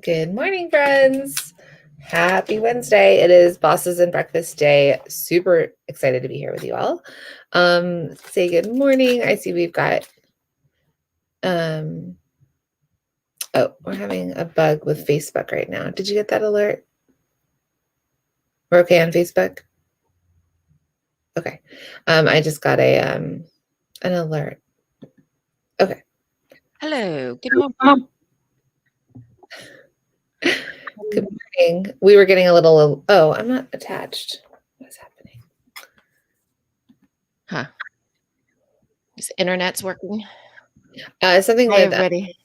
Good morning, friends. Happy Wednesday. It is Bosses and Breakfast Day. Super excited to be here with you all. Say good morning. I see we've got we're having a bug with Facebook right now. Did you get that alert? We're okay on Facebook? Okay. I just got an alert. Okay. Hello. Good morning. Good morning. We were getting a little I'm not attached. What is happening? Huh. Is internet's working? Something Hi, with everybody.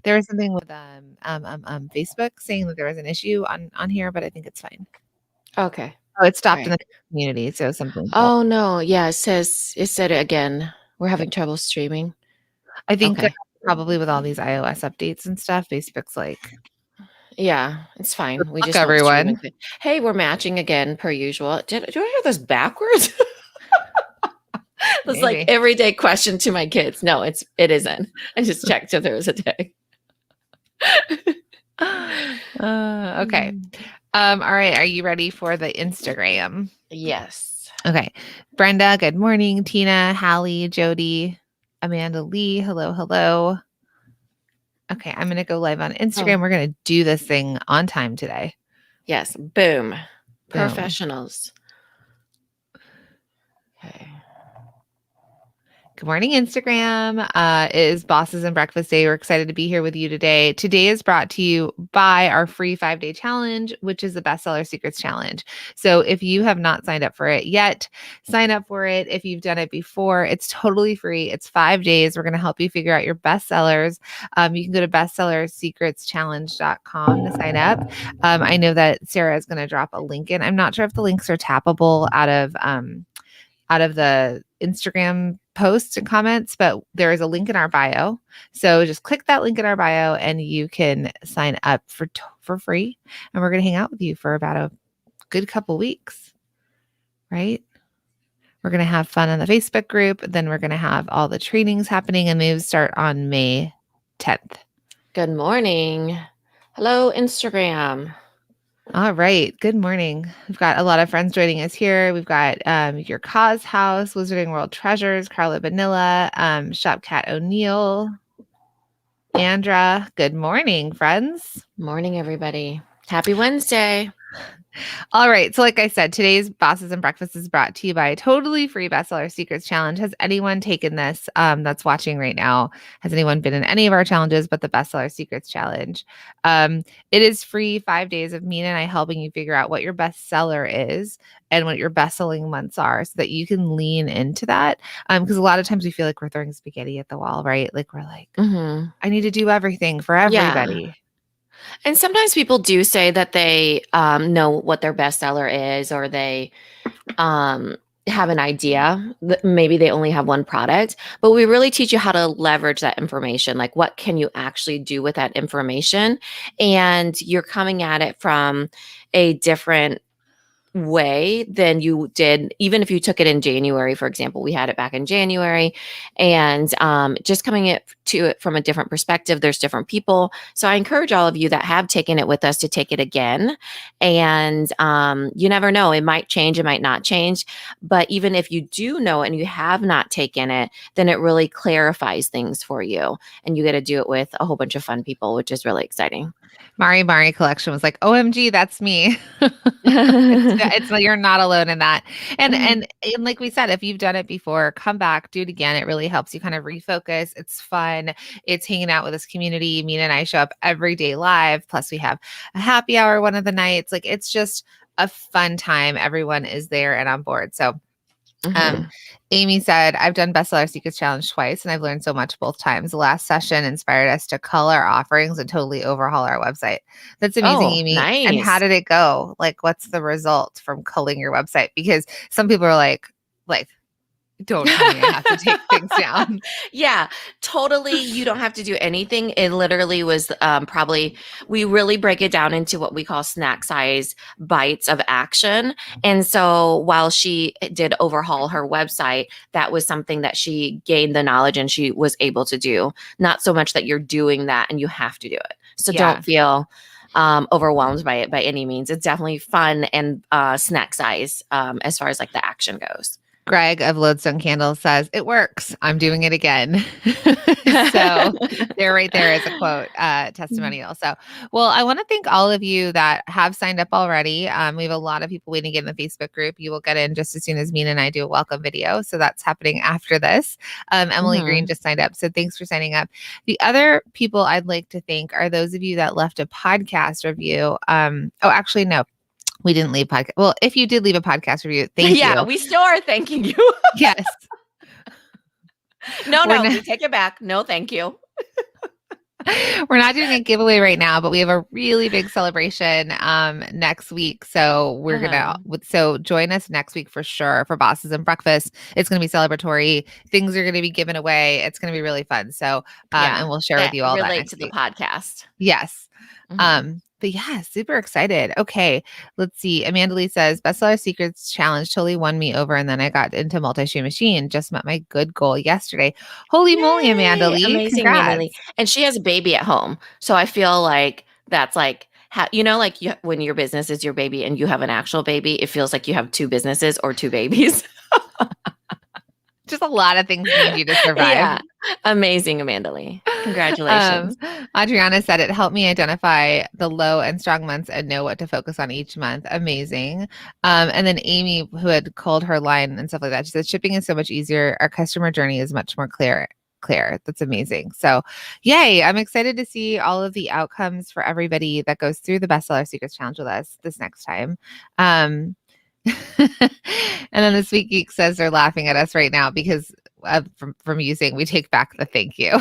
there was something with Facebook saying that there was an issue on here, but I think it's fine. Okay. Oh, it stopped in Right. the community, so something. Oh no. Yeah, it said it again. We're having trouble streaming. I think Okay. probably with all these iOS updates and stuff, Facebook's like, Yeah, it's fine. We "Look, just won't stream everyone." it. Hey, we're matching again per usual. Do I hear this backwards? That's like Maybe. everyday question to my kids. No, it isn't. I just checked if there was a day. Okay. All right. Are you ready for the Instagram? Yes. Okay. Brenda, good morning. Tina, Hallie, Jody, Amanda Lee, hello, hello. Okay, I'm going to go live on Instagram. We're going to do this thing on time today. Yes. Boom. Boom. Professionals. Okay. Good morning, Instagram. It is Bosses and Breakfast Day. We're excited to be here with you today. Today is brought to you by our free 5-day challenge, which is the Bestseller Secrets Challenge. So if you have not signed up for it yet, sign up for it. If you've done it before, it's totally free. It's 5 days. We're going to help you figure out your bestsellers. You can go to bestsellersecretschallenge.com to sign up. I know that Sarah is going to drop a link in. I'm not sure if the links are tappable out of the Instagram posts and comments, but there is a link in our bio. So just click that link in our bio and you can sign up for free. And we're going to hang out with you for about a good couple weeks, right? We're going to have fun on the Facebook group. Then we're going to have all the trainings happening and moves start on May 10th. Good morning. Hello, Instagram. All right. Good morning. We've got a lot of friends joining us here. We've got Your Cause House, Wizarding World Treasures, Carla Vanilla, Shop Cat O'Neill, Andra. Good morning, friends. Morning, everybody. Happy Wednesday. All right. So like I said, today's Bosses and Breakfast is brought to you by a totally free Bestseller Secrets Challenge. Has anyone taken this that's watching right now? Has anyone been in any of our challenges but the Bestseller Secrets Challenge? It is free 5 days of Mina and I helping you figure out what your bestseller is and what your best-selling months are so that you can lean into that. Because a lot of times we feel like we're throwing spaghetti at the wall, right? Like we're like, I need to do everything for everybody. Yeah. And sometimes people do say that they know what their bestseller is, or they have an idea that maybe they only have one product, but we really teach you how to leverage that information. Like, what can you actually do with that information? And you're coming at it from a different way than you did even if you took it in January. For example, we had it back in January, and just coming to it from a different perspective. There's different people, so I encourage all of you that have taken it with us to take it again. And you never know, it might change, it might not change, but even if you do know it and you have not taken it, then it really clarifies things for you, and you get to do it with a whole bunch of fun people, which is really exciting. Mari Collection was like, OMG, that's me. It's like you're not alone in that. And like we said, if you've done it before, come back, do it again. It really helps you kind of refocus. It's fun. It's hanging out with this community. Mina and I show up every day live. Plus we have a happy hour one of the nights. Like it's just a fun time. Everyone is there and on board. So Amy said, I've done Bestseller Secrets Challenge twice and I've learned so much both times. The last session inspired us to cull our offerings and totally overhaul our website. That's amazing, Amy. Nice. And how did it go? Like, what's the result from culling your website? Because some people are like, don't tell me I have to take things down. Yeah, totally. You don't have to do anything. It literally was we really break it down into what we call snack size bites of action. And so while she did overhaul her website, that was something that she gained the knowledge and she was able to do. Not so much that you're doing that and you have to do it. So Yeah. don't feel overwhelmed by it by any means. It's definitely fun and snack size as far as like the action goes. Greg of Lodestone Candles says, "It works. I'm doing it again." So there, right there is a quote, testimonial. So, well, I want to thank all of you that have signed up already. We have a lot of people waiting in the Facebook group. You will get in just as soon as Mina and I do a welcome video. So that's happening after this. Emily Green just signed up. So thanks for signing up. The other people I'd like to thank are those of you that left a podcast review. Actually, no. We didn't leave podcast. Well, if you did leave a podcast review, thank you. Yeah, we still are thanking you. Yes. No, we take it back. No, thank you. We're not doing a giveaway right now, but we have a really big celebration next week. So we're gonna join us next week for sure for Bosses and Breakfast. It's gonna be celebratory. Things are gonna be given away. It's gonna be really fun. So and we'll share with you all that relate next to week. The podcast. Yes. But yeah, super excited. Okay, let's see. Amanda Lee says, Bestseller Secrets Challenge totally won me over, and then I got into multi-shoe machine. Just met my good goal yesterday. Holy moly, Amanda Lee. Amazing, Congrats. Amanda Lee. And she has a baby at home. So I feel like that's like, when your business is your baby and you have an actual baby, it feels like you have two businesses or two babies. Just a lot of things need you to survive. Yeah. Amazing, Amanda Lee. Congratulations. Adriana said it helped me identify the low and strong months and know what to focus on each month. Amazing. And then Amy, who had called her line and stuff like that, she said shipping is so much easier. Our customer journey is much more clear. That's amazing. So yay. I'm excited to see all of the outcomes for everybody that goes through the Bestseller Secrets Challenge with us this next time. And then the Sweet Geek says they're laughing at us right now because from using we take back the thank you.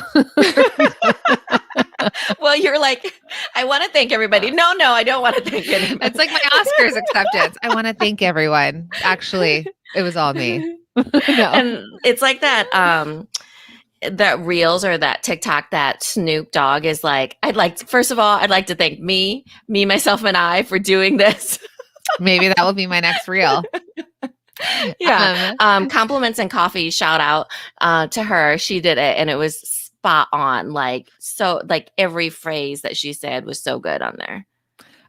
Well, you're like, I want to thank everybody. No, I don't want to thank anybody. It's like my Oscars acceptance. I want to thank everyone. Actually, it was all me. No. And it's like that that Reels or that TikTok that Snoop Dogg is like, first of all, I'd like to thank me, myself, and I for doing this. Maybe that will be my next reel. Yeah. Compliments and coffee, shout out to her. She did it and it was spot on. Like every phrase that she said was so good on there.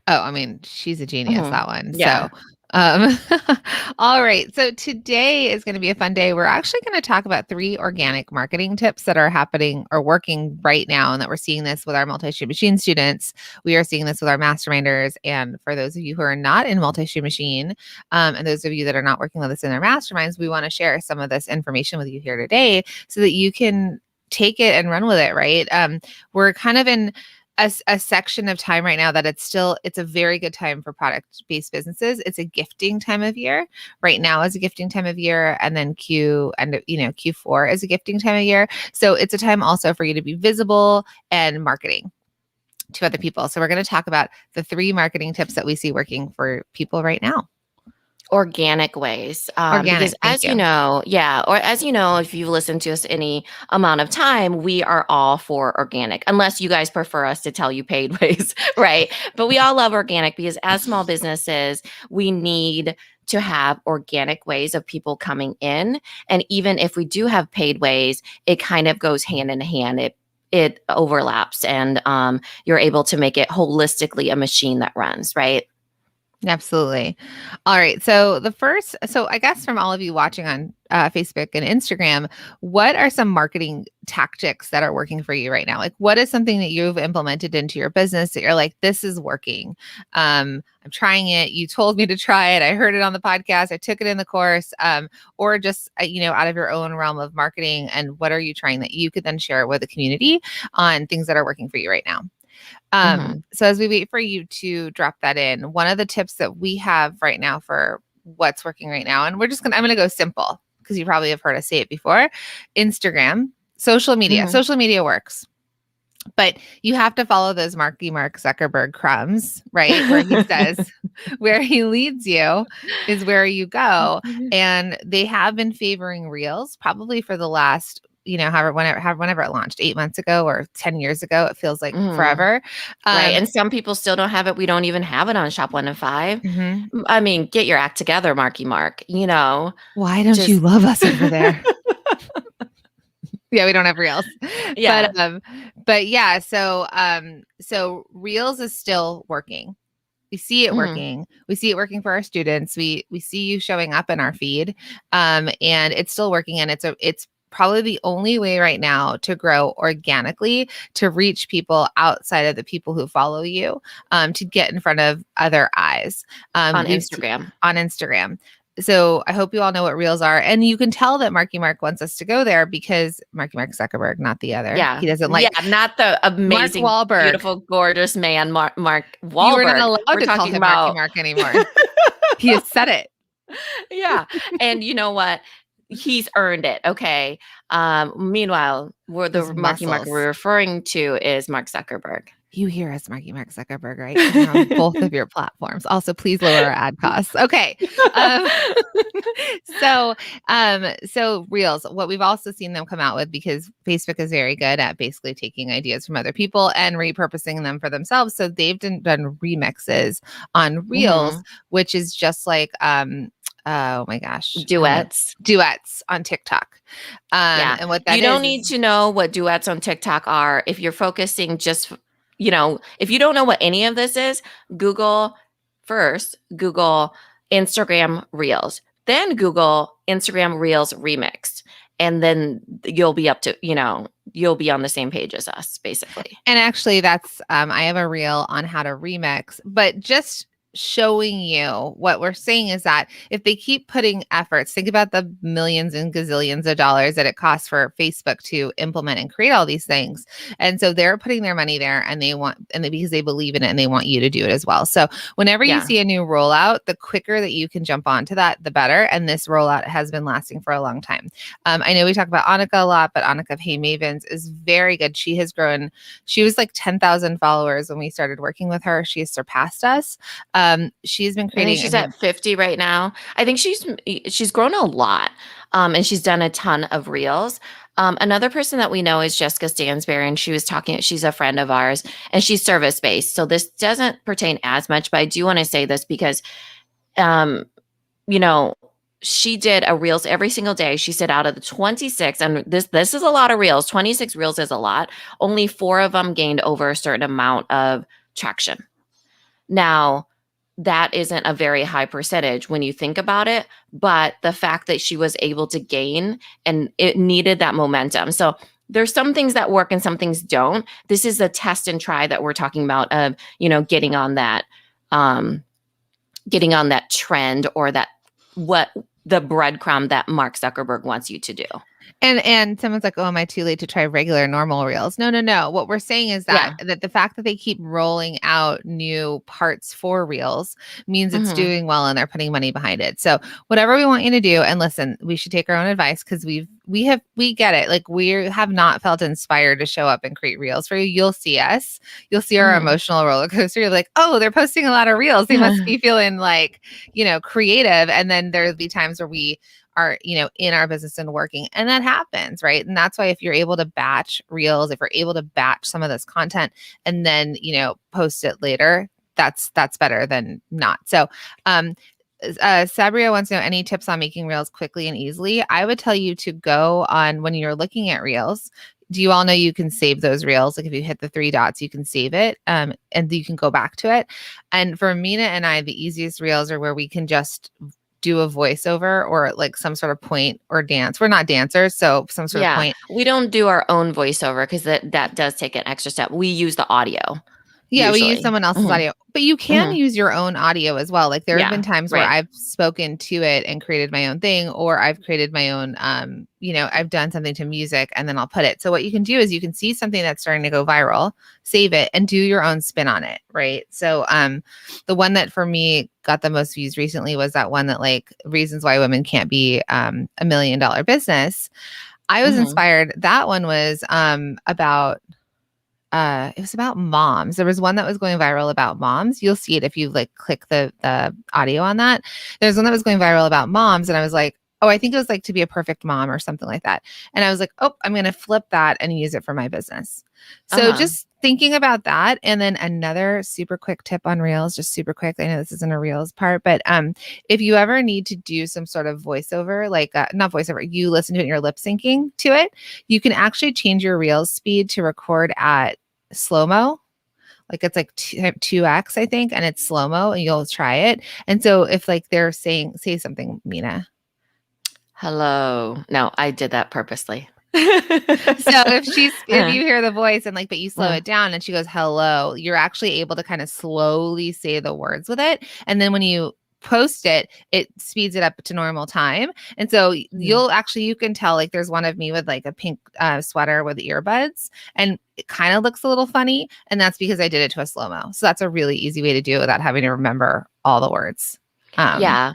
Oh, I mean, she's a genius, that one. Yeah. So all right. So today is going to be a fun day. We're actually going to talk about 3 organic marketing tips that are happening or working right now, and that we're seeing this with our multi-shoe machine students. We are seeing this with our masterminders. And for those of you who are not in multi-shoe machine, and those of you that are not working with us in our masterminds, we want to share some of this information with you here today so that you can take it and run with it, right? We're kind of in a section of time right now that it's a very good time for product-based businesses. It's a gifting time of year. Right now is a gifting time of year, and then Q4 is a gifting time of year. So it's a time also for you to be visible and marketing to other people. So we're going to talk about the 3 marketing tips that we see working for people right now. Organic ways. Because as you know, if you've listened to us any amount of time, we are all for organic, unless you guys prefer us to tell you paid ways, right? But we all love organic because as small businesses, we need to have organic ways of people coming in. And even if we do have paid ways, it kind of goes hand in hand. It overlaps and you're able to make it holistically a machine that runs, right? Absolutely. All right. So I guess from all of you watching on Facebook and Instagram, what are some marketing tactics that are working for you right now? Like, what is something that you've implemented into your business that you're like, this is working? I'm trying it. You told me to try it. I heard it on the podcast. I took it in the course, or just, out of your own realm of marketing. And what are you trying that you could then share with the community on things that are working for you right now? So as we wait for you to drop that in, one of the tips that we have right now for what's working right now, and I'm going to go simple because you probably have heard us say it before. Instagram, social media. Social media works. But you have to follow those Mark Zuckerberg crumbs, right? Where he says, where he leads you is where you go. And they have been favoring Reels probably for the last, whenever it launched 8 months ago or 10 years ago. It feels like forever. Right. And some people still don't have it. We don't even have it on Shop One and Five. I mean, get your act together, Marky Mark. Why don't you love us over there? Yeah, we don't have Reels. Yeah. But yeah, so Reels is still working. We see it Mhm. working. We see it working for our students. We see you showing up in our feed. And it's still working, and it's probably the only way right now to grow organically, to reach people outside of the people who follow you, to get in front of other eyes. On We've Instagram. on Instagram. So I hope you all know what Reels are. And you can tell that Marky Mark wants us to go there because Marky Mark Zuckerberg, not the other. Yeah. He doesn't Yeah, like not the Mark amazing, Wahlberg. beautiful, gorgeous man, Mark You are not Wahlberg. allowed We're to call talking him Marky about Mark anymore. He has said it. yeah. And you know what? He's earned it. Okay. Meanwhile, where Those the Marky Mark muscles. we're referring to is Mark Zuckerberg. You hear us, Marky Mark Zuckerberg, right? We're on both of your platforms. Also, please lower our ad costs. Okay. Um, so Reels, what we've also seen them come out with, because Facebook is very good at basically taking ideas from other people and repurposing them for themselves. So they've done remixes on Reels, Mhm. which is just like oh my gosh, Duets. duets on TikTok. Yeah. And what that You don't is need to know what duets on TikTok are if you're focusing just, if you don't know what any of this is, Google Instagram Reels, then Google Instagram Reels remixed. And then you'll be you'll be on the same page as us, basically. And actually, that's I have a reel on how to remix, but just showing you what we're saying is that if they keep putting efforts, think about the millions and gazillions of dollars that it costs for Facebook to implement and create all these things. And so they're putting their money there, and because they believe in it and they want you to do it as well. So whenever you Yeah. see a new rollout, the quicker that you can jump onto that, the better. And this rollout has been lasting for a long time. I know we talk about Annika a lot, but Annika of Hey Mavens is very good. She has grown. She was like 10,000 followers when we started working with her. She has surpassed us. She's been I think creating. she's at 50 right now. I think she's grown a lot. And she's done a ton of reels. Another person that we know is Jessica Stansberry, and she's a friend of ours, and she's service based. So this doesn't pertain as much, but I do want to say this because, you know, she did a reels every single day. She said out of the 26, and this is a lot of reels. 26 reels is a lot. Only 4 of them gained over a certain amount of traction. Now, that isn't a very high percentage when you think about it, but the fact that she was able to gain, and it needed that momentum. So there's some things that work and some things don't. This is a test and try that we're talking about of, getting on that trend, or that what the breadcrumb that Mark Zuckerberg wants you to do. And someone's like, "Oh, am I too late to try regular normal reels?" No. What we're saying is that the fact that they keep rolling out new parts for reels means it's doing well, and they're putting money behind it. So whatever we want you to do, and listen, we should take our own advice, because we get it. Like, we have not felt inspired to show up and create reels for you. You'll see us. You'll see our emotional roller coaster. You're like, "Oh, they're posting a lot of reels. They must be feeling like, creative." And then there'll be times where we are, in our business and working, and that happens, right? And that's why if you're able to batch reels, if you're able to batch some of this content and then, post it later, that's better than not. So, Sabria wants to know any tips on making reels quickly and easily. I would tell you to go on, when you're looking at reels, do you all know you can save those reels? Like, if you hit the 3 dots, you can save it, and you can go back to it. And for Mina and I, the easiest reels are where we can just do a voiceover, or like some sort of point or dance. We're not dancers, so some sort of point. We don't do our own voiceover because that does take an extra step. We use the audio. Yeah, usually. We use someone else's audio, but you can use your own audio as well. Like, there have been times where I've spoken to it and created my own thing, or I've created my own, I've done something to music and then I'll put it. So what you can do is you can see something that's starting to go viral, save it, and do your own spin on it, right? So the one that for me got the most views recently was that one that, like, reasons why women can't be $1 million business. I was inspired. That one was about it was about moms. There was one that was going viral about moms. You'll see it if you like click the audio on that. There's one that was going viral about moms, and I was like, oh, I think it was like to be a perfect mom or something like that. And I was like, oh, I'm going to flip that and use it for my business. So just thinking about that. And then another super quick tip on Reels, just super quick. I know this isn't a Reels part, but if you ever need to do some sort of voiceover, like not voiceover, you listen to it and you're lip syncing to it, you can actually change your Reels speed to record at slow-mo. Like it's like 2x, I think, and it's slow-mo, and you'll try it. And so if like they're saying, say something, Mina. Hello. No, I did that purposely. So if you hear the voice and like, but you slow Uh. it down and she goes, hello, you're actually able to kind of slowly say the words with it. And then when you post it, it speeds it up to normal time. And so you can tell like there's one of me with like a pink sweater with earbuds, and it kind of looks a little funny. And that's because I did it to a slow-mo. So that's a really easy way to do it without having to remember all the words. Yeah.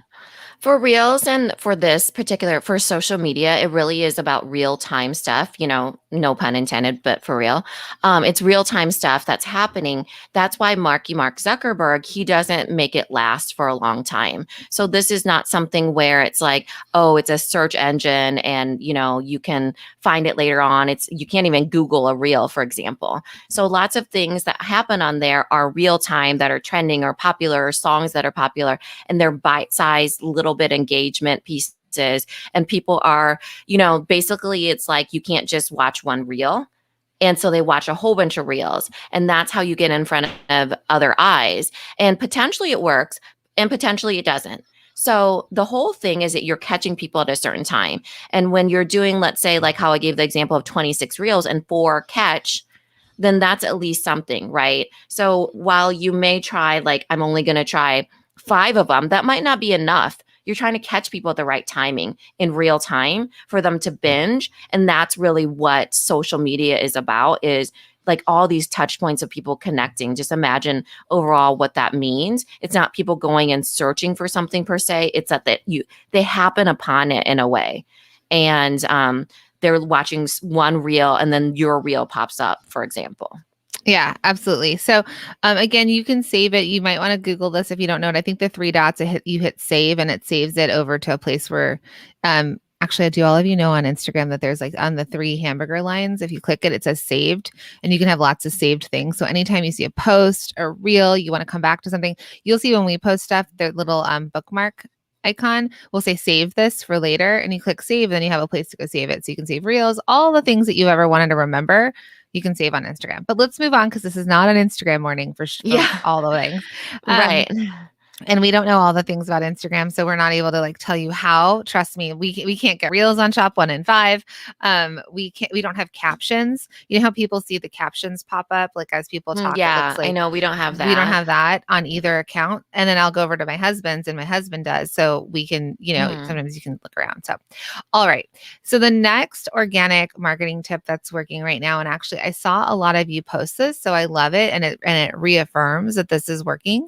For Reels and for this particular, for social media, it really is about real time stuff, no pun intended, but for real. It's real time stuff that's happening. That's why Mark Zuckerberg, he doesn't make it last for a long time. So this is not something where it's like, oh, it's a search engine and, you can find it later on. You can't even Google a reel, for example. So lots of things that happen on there are real time, that are trending or popular, or songs that are popular, and they're bite-sized little bit engagement pieces, and people are, basically it's like you can't just watch one reel, and so they watch a whole bunch of reels, and that's how you get in front of other eyes, and potentially it works and potentially it doesn't. So the whole thing is that you're catching people at a certain time, and when you're doing, let's say, like how I gave the example of 26 reels and 4 catch, then that's at least something, right? So while you may try, like, I'm only going to try 5 of them, that might not be enough. You're trying to catch people at the right timing in real time for them to binge. And that's really what social media is about, is like all these touch points of people connecting. Just imagine overall what that means. It's not people going and searching for something per se. It's that they happen upon it in a way. And they're watching one reel and then your reel pops up, for example. Yeah, absolutely. So again, you can save it. You might want to Google this if you don't know it. I think the 3 dots, you hit save and it saves it over to a place where actually, do all of you know on Instagram that there's like on the 3 hamburger lines, if you click it, it says saved, and you can have lots of saved things. So anytime you see a post or reel, you want to come back to something, you'll see when we post stuff, the little bookmark icon will say save this for later, and you click save, then you have a place to go save it. So you can save reels, all the things that you ever wanted to remember, you can save on Instagram. But let's move on because this is not an Instagram morning for all the things. Right. And we don't know all the things about Instagram, so we're not able to like tell you how. Trust me, we can't get reels on Shop One and Five. We don't have captions. You know how people see the captions pop up like as people talk? Yeah, like, I know we don't have that. We don't have that on either account. And then I'll go over to my husband's, and my husband does, so we can, sometimes you can look around. So, all right. So the next organic marketing tip that's working right now, and actually I saw a lot of you post this, so I love it, and it reaffirms that this is working.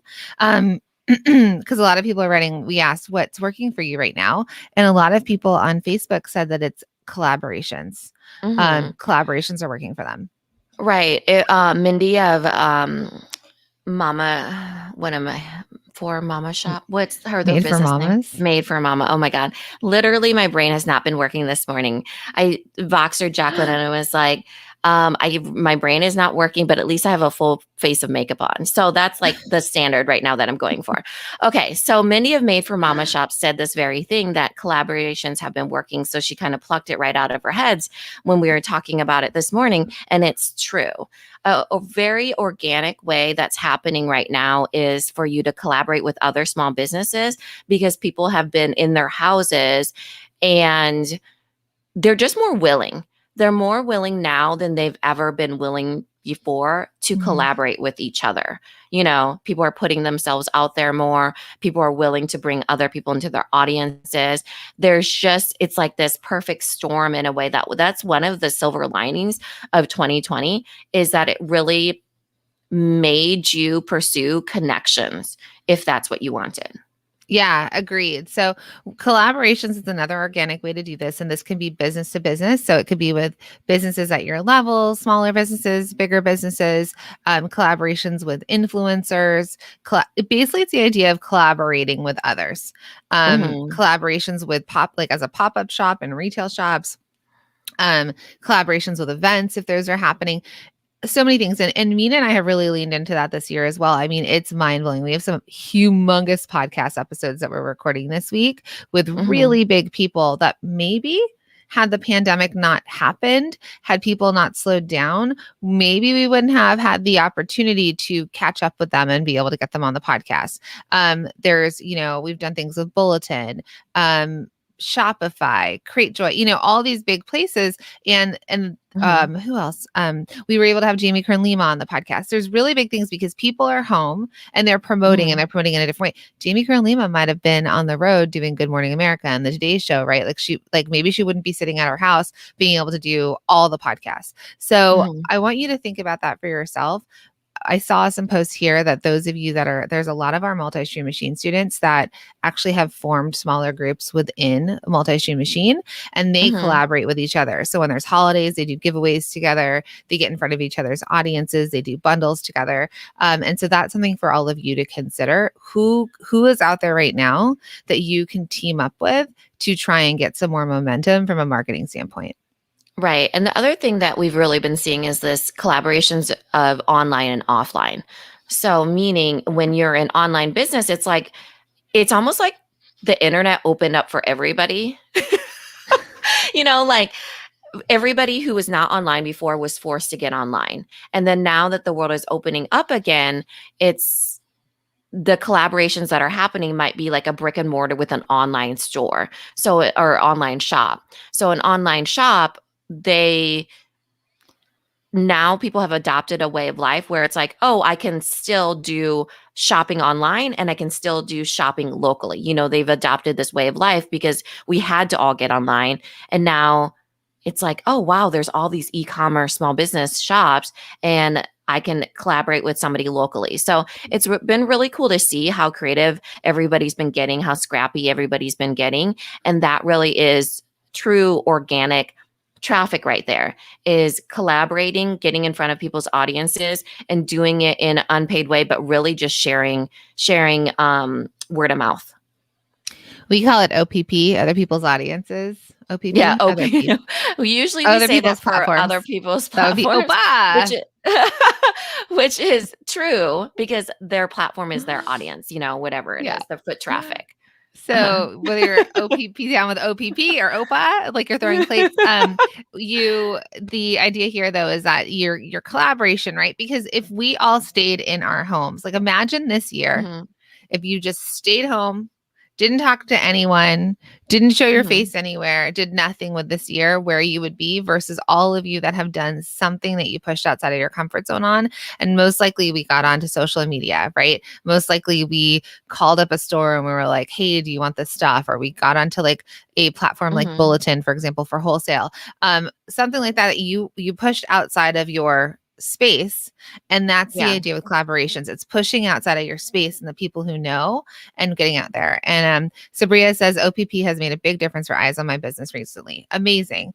Because a lot of people are writing, we asked what's working for you right now. And a lot of people on Facebook said that it's collaborations. Collaborations are working for them. Right. Mindy of Mama, what am I? For Mama Shop. What's her Made for Mamas? Name? Made for Mama. Oh my God. Literally, my brain has not been working this morning. I Voxer Jacqueline and I was like, my brain is not working, but at least I have a full face of makeup on. So that's like the standard right now that I'm going for. Okay. So Mindy of Made for Mama Shop said this very thing, that collaborations have been working. So she kind of plucked it right out of her heads when we were talking about it this morning. And it's true. A very organic way that's happening right now is for you to collaborate with other small businesses, because people have been in their houses and they're just more willing. They're more willing now than they've ever been willing before to collaborate with each other. People are putting themselves out there more. People are willing to bring other people into their audiences. It's like this perfect storm in a way that's one of the silver linings of 2020, is that it really made you pursue connections if that's what you wanted. Yeah, agreed. So collaborations is another organic way to do this. And this can be business to business. So it could be with businesses at your level, smaller businesses, bigger businesses, collaborations with influencers. Basically, it's the idea of collaborating with others. Collaborations with as a pop-up shop and retail shops. Collaborations with events, if those are happening. So many things. And Mina and I have really leaned into that this year as well. I mean, it's mind blowing. We have some humongous podcast episodes that we're recording this week with Mhm. really big people that maybe had the pandemic not happened, had people not slowed down, maybe we wouldn't have had the opportunity to catch up with them and be able to get them on the podcast. There's, we've done things with Bulletin, Shopify, Create Joy, all these big places. And Mhm. who else? We were able to have Jamie Kern Lima on the podcast. There's really big things because people are home and they're promoting, and Mhm. they're promoting in a different way. Jamie Kern Lima might have been on the road doing Good Morning America and the Today Show, right? Like maybe she wouldn't be sitting at her house being able to do all the podcasts. So Mhm. I want you to think about that for yourself. I saw some posts here that those of you there's a lot of our multi-stream machine students that actually have formed smaller groups within multi-stream machine, and they Mhm. collaborate with each other. So when there's holidays, they do giveaways together, they get in front of each other's audiences, they do bundles together. And so that's something for all of you to consider. Who is out there right now that you can team up with to try and get some more momentum from a marketing standpoint? Right. And the other thing that we've really been seeing is this collaborations of online and offline. So, meaning when you're in online business, it's almost like the internet opened up for everybody. Like everybody who was not online before was forced to get online. And then now that the world is opening up again, it's the collaborations that are happening might be like a brick and mortar with an online store. Or online shop. So, an online shop, they now people have adopted a way of life where it's like, oh, I can still do shopping online and I can still do shopping locally. They've adopted this way of life because we had to all get online. And now it's like, oh, wow, there's all these e-commerce small business shops and I can collaborate with somebody locally. So it's been really cool to see how creative everybody's been getting, how scrappy everybody's been getting. And that really is true organic traffic right there, is collaborating, getting in front of people's audiences and doing it in an unpaid way, but really just sharing word of mouth. We call it OPP, other people's audiences. Yeah, OPP, other OP. people, We other say people's that for platforms. other people's That would be platforms, which OPA. which is true because their platform is their audience, whatever it Yeah. is, their foot traffic. So whether you're OPP down with OPP or OPA, like you're throwing plates, the idea here though is that your collaboration, right? Because if we all stayed in our homes, like imagine this year, Mhm, if you just stayed home, didn't talk to anyone, didn't show your mhm, face anywhere, did nothing with this year, where you would be versus all of you that have done something that you pushed outside of your comfort zone on. And most likely we got onto social media, right? Most likely we called up a store and we were like, hey, do you want this stuff? Or we got onto like a platform like mhm. Bulletin, for example, for wholesale. Something like that you pushed outside of your space. And that's the Yeah. idea with collaborations. It's pushing outside of your space and the people who know and getting out there. And Sabria says OPP has made a big difference for eyes on my business recently. Amazing.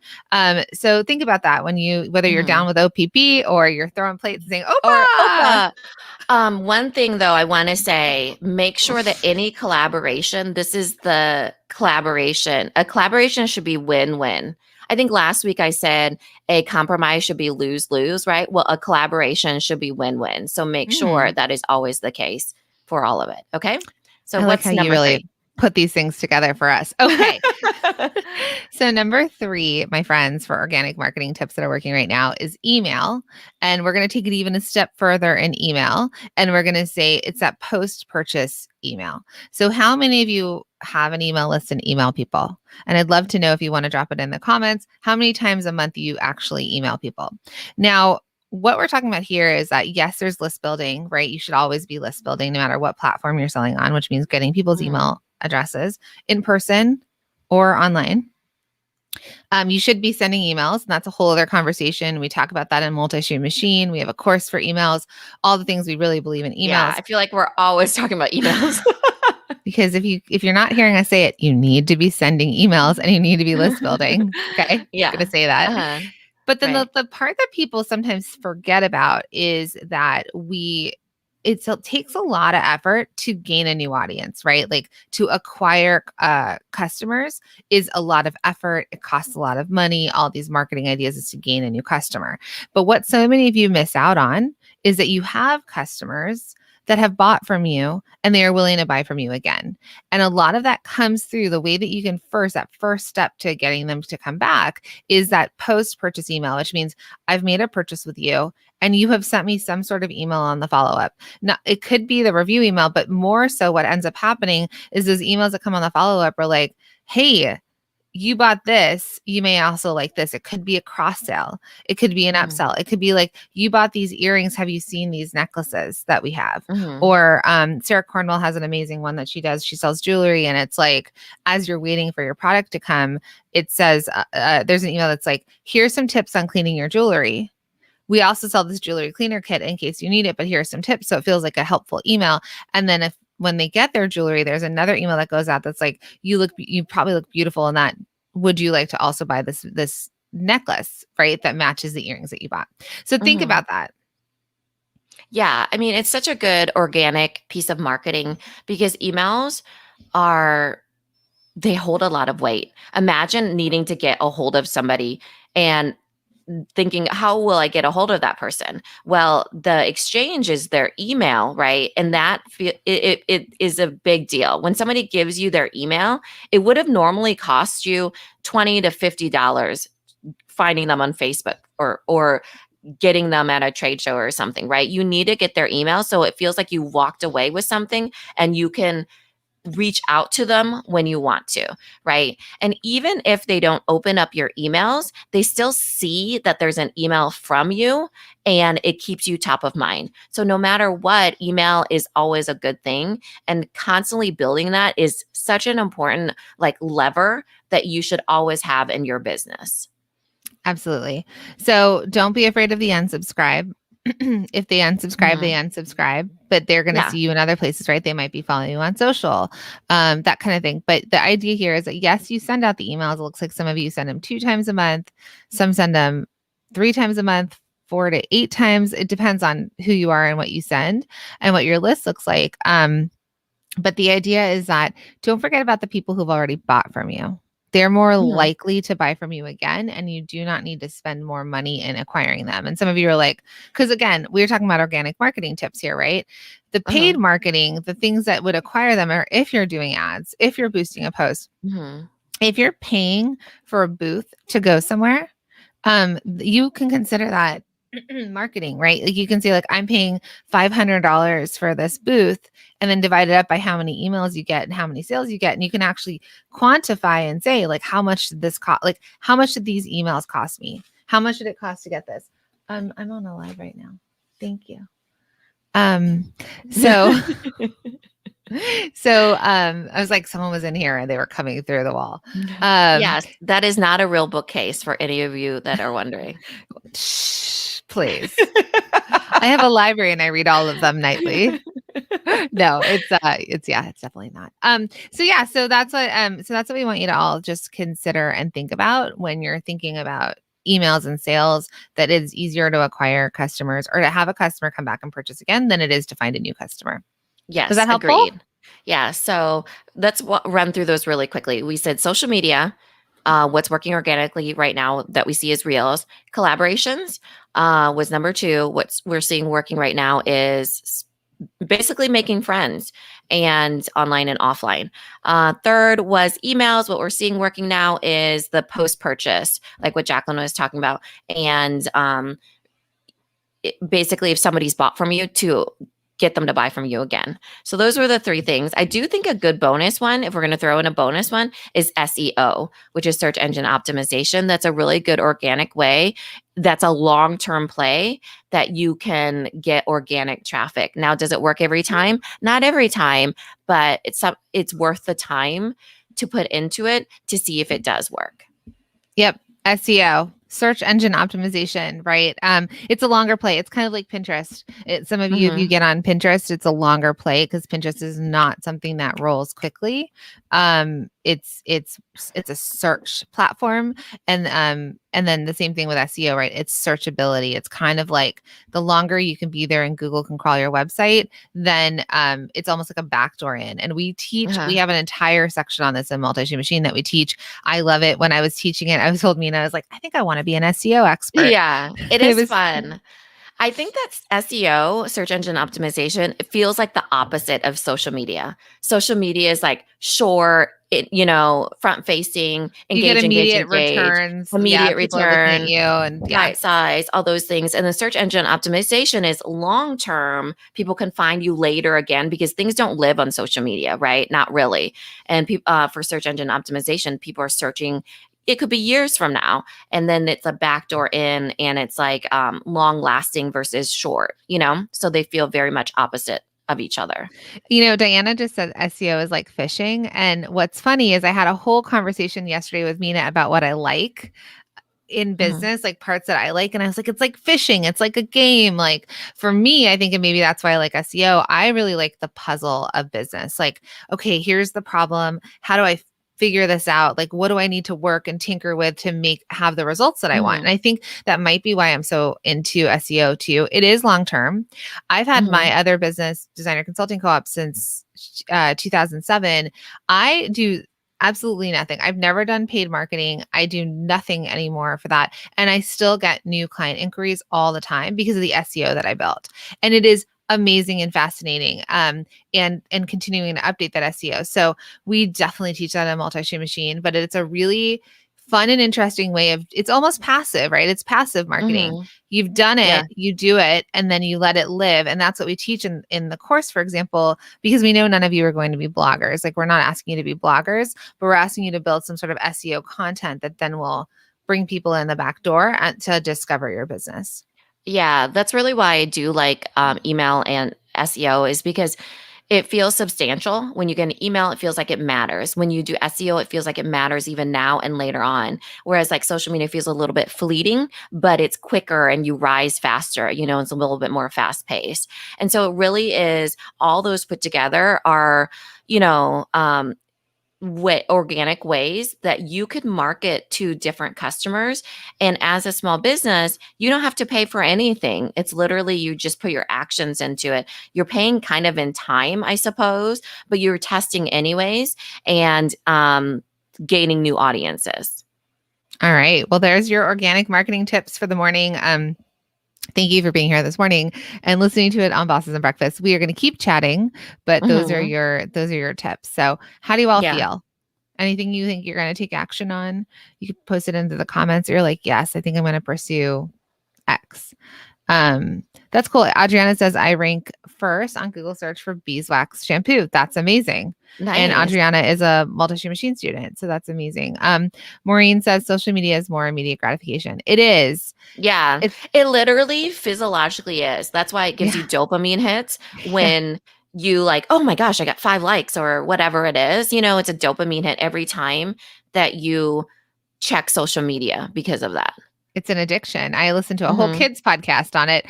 So think about that whether you're down Mhm. with OPP or you're throwing plates and saying Or Opa. OPA. One thing though, I want to say, make sure that any collaboration, this is the collaboration. A collaboration should be win-win. I think last week I said a compromise should be lose-lose, right? Well, a collaboration should be win-win. So make sure Mm. that is always the case for all of it. Okay. So I like how what's you number really three? put these things together for us. Okay. So number 3, my friends, for organic marketing tips that are working right now is email. And we're going to take it even a step further in email. And we're going to say it's that post-purchase email. So how many of you have an email list and email people? And I'd love to know, if you want to drop it in the comments, how many times a month you actually email people. Now, what we're talking about here is that, yes, there's list building, right? You should always be list building no matter what platform you're selling on, which means getting people's Mhm. email addresses in person or online. You should be sending emails, and that's a whole other conversation. We talk about that in Multi-Stream Machine. We have a course for emails, all the things we really believe in Yeah, emails. I feel like we're always talking about emails. Because if you're not hearing us say it, you need to be sending emails and you need to be list building. Okay, Yeah. gonna say that. Uh-huh. But then Right. the part that people sometimes forget about is that we it takes a lot of effort to gain a new audience, right? Like to acquire customers is a lot of effort. It costs a lot of money. All these marketing ideas is to gain a new customer. But what so many of you miss out on is that you have customers that have bought from you and they are willing to buy from you again. And a lot of that comes through the way that you can that first step to getting them to come back is that post-purchase email, which means I've made a purchase with you and you have sent me some sort of email on the follow-up. Now, it could be the review email, but more so what ends up happening is those emails that come on the follow-up are like, hey, you bought this, you may also like this. It could be a cross sale. It could be an upsell. It could be like, you bought these earrings. Have you seen these necklaces that we have? Or Sarah Cornwell has an amazing one that she does. She sells jewelry and it's like, as you're waiting for your product to come, it says, there's an email that's like, here's some tips on cleaning your jewelry. We also sell this jewelry cleaner kit in case you need it, but here are some tips. So it feels like a helpful email. And then when they get their jewelry, there's another email that goes out that's like, you probably look beautiful in that. Would you like to also buy this necklace, right? That matches the earrings that you bought. So think about that. Yeah. I mean, it's such a good organic piece of marketing because emails they hold a lot of weight. Imagine needing to get a hold of somebody and thinking, how will I get a hold of that person? Well, the exchange is their email, right? And that it is a big deal. When somebody gives you their email, it would have normally cost you $20 to $50 finding them on Facebook or getting them at a trade show or something, right? You need to get their email so it feels like you walked away with something and you can reach out to them when you want to, right? And even if they don't open up your emails, they still see that there's an email from you and it keeps you top of mind. So no matter what, email is always a good thing. And constantly building that is such an important lever that you should always have in your business. Absolutely. So don't be afraid of the unsubscribe. If they unsubscribe, they unsubscribe, but they're going to see you in other places, right? They might be following you on social, that kind of thing. But the idea here is that, yes, you send out the emails. It looks like some of you send them 2 times a month. Some send them 3 times a month, 4 to 8 times. It depends on who you are and what you send and what your list looks like. But the idea is that don't forget about the people who've already bought from you. They're more likely to buy from you again, and you do not need to spend more money in acquiring them. And some of you are like, because again, we're talking about organic marketing tips here, right? The paid marketing, the things that would acquire them are if you're doing ads, if you're boosting a post, if you're paying for a booth to go somewhere, you can consider that marketing, right? Like you can say like, I'm paying $500 for this booth and then divide it up by how many emails you get and how many sales you get. And you can actually quantify and say like, how much did this cost? Like, how much did these emails cost me? How much did it cost to get this? I'm on a live right now. Thank you. So I was like, someone was in here and they were coming through the wall. Yes, that is not a real bookcase for any of you that are wondering. Shh, please. I have a library and I read all of them nightly. No, it's definitely not. So that's what we want you to all just consider and think about when you're thinking about emails and sales, that it's easier to acquire customers or to have a customer come back and purchase again than it is to find a new customer. Yes. Is that helpful? Agreed. Yeah. So let's run through those really quickly. We said social media, what's working organically right now that we see as Reels. Collaborations was number 2. What we're seeing working right now is basically making friends and online and offline. Third was emails. What we're seeing working now is the post-purchase, like what Jacqueline was talking about. And basically if somebody's bought from you, to get them to buy from you again. So those were the 3 things. I do think a good bonus one, if we're going to throw in a bonus one, is SEO, which is search engine optimization. That's a really good organic way. That's a long-term play that you can get organic traffic. Now, does it work every time? Not every time, but it's worth the time to put into it to see if it does work. Yep. SEO, search engine optimization, right? It's a longer play. It's kind of like Pinterest. Some of you, if you get on Pinterest, it's a longer play because Pinterest is not something that rolls quickly. it's a search platform, and then the same thing with SEO, right? It's searchability. It's kind of like the longer you can be there and Google can crawl your website, then it's almost like a backdoor in. And we Uh-huh. have an entire section on this in Multi-Stream Machine that we teach. I love it. When I was teaching it, I was told Mina, I was like, I think I want to be an SEO expert. Yeah, it It is was fun. I think that's SEO, search engine optimization. It feels like the opposite of social media. Social media is like short, front facing, you get immediate engage, returns. Yeah, immediate people are looking at return, you, and yeah. right size, all those things. And the search engine optimization is long term. People can find you later again because things don't live on social media, right? Not really. And for search engine optimization, people are searching. It could be years from now, and then it's a backdoor in, and it's like long lasting versus short. So they feel very much opposite of each other. Diana just said SEO is like fishing. And what's funny is I had a whole conversation yesterday with Mina about what I like in Mhm. business, like parts that I like. And I was like, it's like fishing. It's like a game. Like for me, I think, and maybe that's why I like SEO, I really like the puzzle of business. Like, okay, here's the problem. How do I figure this out? Like, what do I need to work and tinker with to have the results that I want? And Mhm. I think that might be why I'm so into SEO too. It is long term. I've had my Mhm. other business, Designer Consulting Co-op, since 2007. I do absolutely nothing. I've never done paid marketing. I do nothing anymore for that. And I still get new client inquiries all the time because of the SEO that I built. And it is amazing and fascinating. And continuing to update that SEO. So we definitely teach that in Multi-Stream Machine, but it's a really fun and interesting way of, it's almost passive, right? It's passive marketing. Mhm. You've done Yeah. it, you do it, and then you let it live. And that's what we teach in the course, for example, because we know none of you are going to be bloggers. Like, we're not asking you to be bloggers, but we're asking you to build some sort of SEO content that then will bring people in the back door to discover your business. Yeah, that's really why I do like email and SEO, is because it feels substantial. When you get an email, it feels like it matters. When you do SEO, it feels like it matters even now and later on. Whereas like social media feels a little bit fleeting, but it's quicker and you rise faster, it's a little bit more fast paced. And so it really is, all those put together are, you know, um, organic ways that you could market to different customers. And as a small business, you don't have to pay for anything. It's literally, you just put your actions into it. You're paying kind of in time, I suppose, but you're testing anyways, and gaining new audiences. All right. Well, there's your organic marketing tips for the morning. Thank you for being here this morning and listening to it on Bosses and Breakfast. We are going to keep chatting, but Mhm. those are your tips. So, how do you all Yeah. feel? Anything you think you're going to take action on? You could post it into the comments. You're like, yes, I think I'm going to pursue X. That's cool. Adriana says I rank first on Google search for beeswax shampoo. That's amazing. And Nice. Adriana is a Multi-Stream Machine student, so that's amazing. Maureen says social media is more immediate gratification. It is. Yeah. It's It literally physiologically is. That's why it gives you yeah, dopamine hits yeah. when you like, oh my gosh, I got 5 likes or whatever it is. It's a dopamine hit every time that you check social media because of that. It's an addiction. I listened to a whole Mhm. kids podcast on it.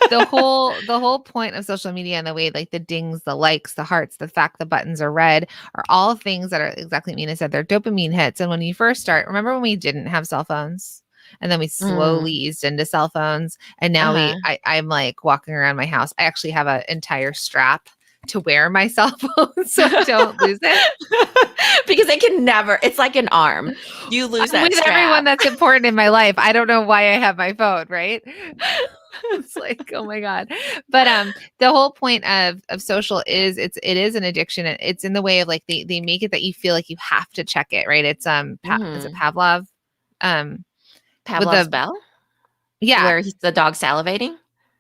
The whole point of social media and the way, like, the dings, the likes, the hearts, the fact the buttons are red are all things that are exactly what Mina said. They're dopamine hits. And when you first start, remember when we didn't have cell phones? And then we slowly Mm. eased into cell phones. And now Uh-huh. I'm like walking around my house. I actually have an entire strap to wear my cell phone so I don't lose it. Because they can never, it's like an arm. You lose I'm that with everyone strap. that's important in my life. I don't know why I have my phone, right? It's like, oh my God. But the whole point of social is it is an addiction. It's in the way of, like, they make it that you feel like you have to check it, right? It's is it Mhm. Pavlov? Um with Pavlov's the bell, yeah, where he's the dog salivating.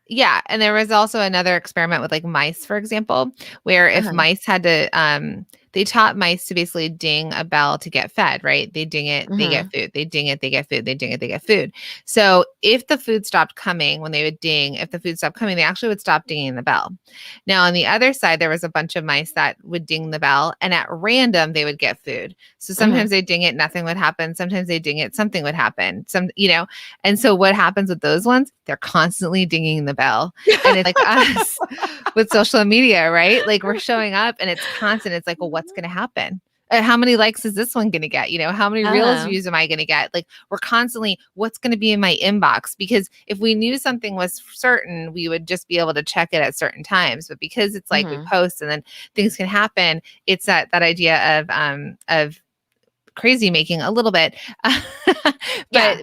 yeah, and there was also another experiment with, like, mice, for example, where if Uh-huh. mice had to, they taught mice to basically ding a bell to get fed, right? They ding it, they get Mhm. food. They ding it, they get food. They ding it, they get food. So if the food stopped coming when they would ding, if the food stopped coming, they actually would stop dinging the bell. Now, on the other side, there was a bunch of mice that would ding the bell, and at random, they would get food. So sometimes Mhm. they ding it, nothing would happen. Sometimes they ding it, something would happen. And so what happens with those ones? They're constantly dinging the bell. And it's like us with social media, right? Like, we're showing up and it's constant. It's like, well, what's going to happen? how many likes is this one going to get? How many reels Uh-huh. views am I going to get? Like, we're constantly, what's going to be in my inbox? Because if we knew something was certain, we would just be able to check it at certain times. But because it's like we Mhm. post and then things can happen, it's that idea of crazy making a little bit. Yeah.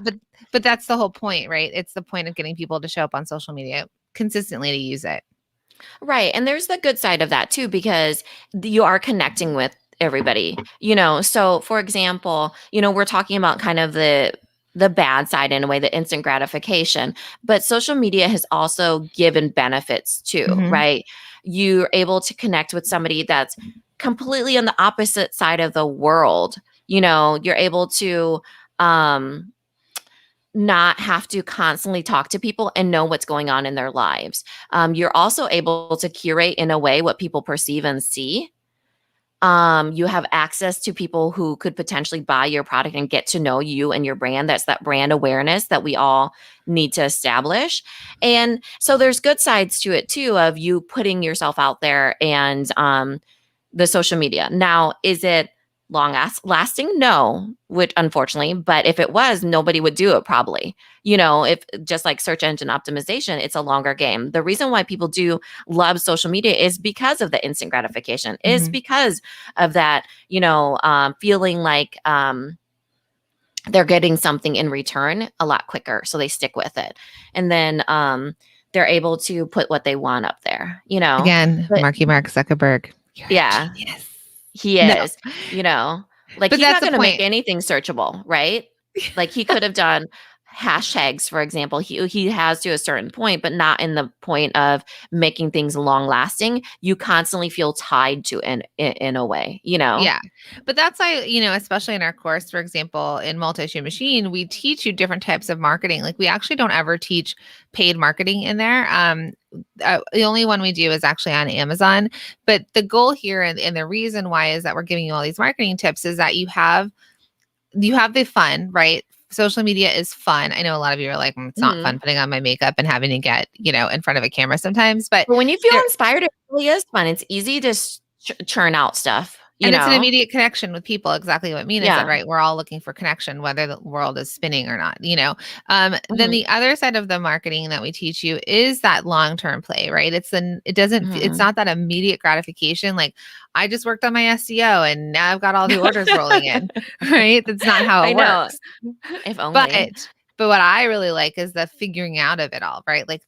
But that's the whole point, right? It's the point of getting people to show up on social media consistently to use it. Right. And there's the good side of that too, because you are connecting with everybody, So for example, we're talking about kind of the bad side in a way, the instant gratification, but social media has also given benefits too, Mhm. right? You're able to connect with somebody that's completely on the opposite side of the world. You're able to um not have to constantly talk to people and know what's going on in their lives. You're also able to curate in a way what people perceive and see. You have access to people who could potentially buy your product and get to know you and your brand. That's that brand awareness that we all need to establish. And so there's good sides to it too, of you putting yourself out there and the social media. Now, is it lasting? No, which unfortunately, but if it was, nobody would do it probably. If just like search engine optimization, it's a longer game. The reason why people do love social media is because of the instant gratification, is Mhm. because of that, feeling like they're getting something in return a lot quicker. So they stick with it. And then they're able to put what they want up there. Again, But Mark Zuckerberg. You're a yeah, genius. he No, is, like but he's that's not the going to make point. anything searchable, right? Like he could have done hashtags, for example. He has to a certain point, but not in the point of making things long lasting. You constantly feel tied to in a way. Yeah. But that's why, especially in our course, for example, in Multi-Stream Machine, we teach you different types of marketing. Like we actually don't ever teach paid marketing in there. The only one we do is actually on Amazon. But the goal here and the reason why is that we're giving you all these marketing tips is that you have the fun, right? Social media is fun. I know a lot of you are like, it's not Mhm. fun putting on my makeup and having to get, in front of a camera sometimes, but But when you feel there inspired, it really is fun. It's easy to churn out stuff, you and it's an know? immediate connection with people, exactly what Mina said, Yeah. right? We're all looking for connection, whether the world is spinning or not. Then Mhm. the other side of the marketing that we teach you is that long-term play, right? It's Mhm. not that immediate gratification. Like I just worked on my SEO and now I've got all the orders rolling in, right? That's not how I it know. works. If only. But what I really like is the figuring out of it all, right? Like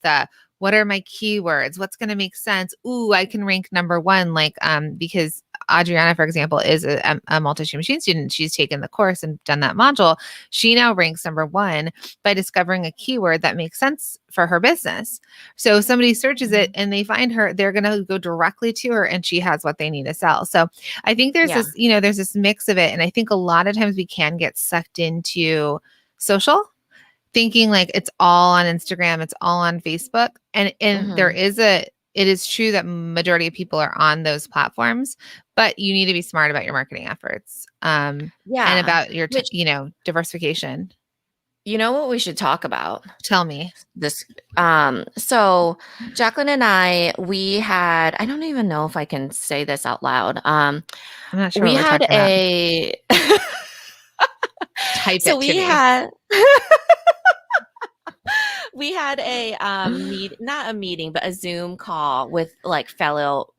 what are my keywords? What's going to make sense? Ooh, I can rank number one, like because Adriana, for example, is a multi-stream machine student. She's taken the course and done that module. She now ranks number one by discovering a keyword that makes sense for her business. So if somebody searches it Mhm. and they find her, they're going to go directly to her and she has what they need to sell. So I think Yeah. there's this mix of it. And I think a lot of times we can get sucked into social thinking like it's all on Instagram, it's all on Facebook. And Mhm. it is true that majority of people are on those platforms, but you need to be smart about your marketing efforts. And Yeah. about your Which, diversification. what we should talk about? Tell me. This so Jacqueline and we had, I don't even know if I can say this out loud. I'm not sure We what we're had talking about. a Type so it to me. we had a not a meeting, but a Zoom call with like fellow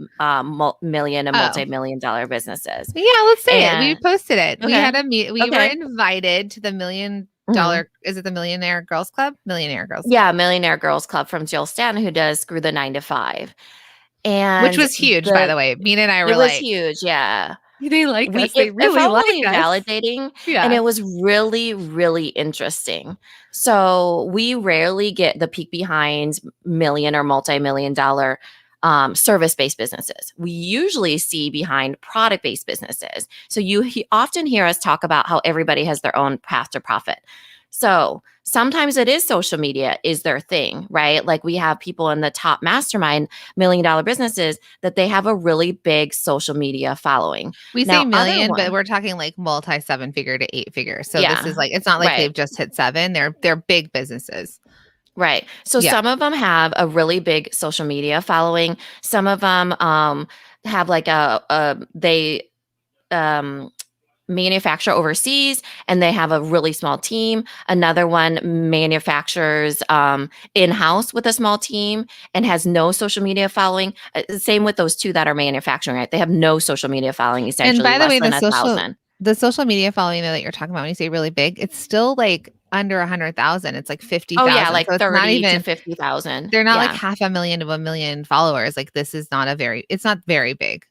million and Oh, multi-million dollar businesses. yeah, let's say it. We And posted it. We okay. had a meet. We were Okay. invited to the million Mhm. dollar. Is it the Millionaire Girls Club? Millionaire Girls Club, Yeah, Millionaire Girls Club from Jill Stanton, who does Screw the 9 to 5. which And was huge, by the the way. Mina and I it were was like, huge, yeah. they like We us. They it really felt like really us. validating, and Yeah. it was really, really interesting. So, we rarely get the peek behind million or multi-million dollar, service-based businesses. We usually see behind product-based businesses. So, you often hear us talk about how everybody has their own path to profit. So, sometimes it is social media is their thing, right? Like, we have people in the top mastermind million-dollar businesses that they have a really big social media following. We say Now, other million, but one, we're talking like multi seven figure to eight figure. So this is yeah, like it's not like right, they've just hit seven. They're big businesses. right. So Yeah. some of them have a really big social media following. Some of them have like they manufacture overseas and they have a really small team. Another one manufactures in-house with a small team and has no social media following. Same with those two that are manufacturing, right? They have no social media following, And essentially by the less way, than 1,000. the social media following that you're talking about when you say really big, it's still like under 100,000. It's like Oh yeah, 50,000. like So it's not 30 to even 50,000. they're not like Yeah. 500,000 to 1,000,000 followers. Like this is not it's not very big.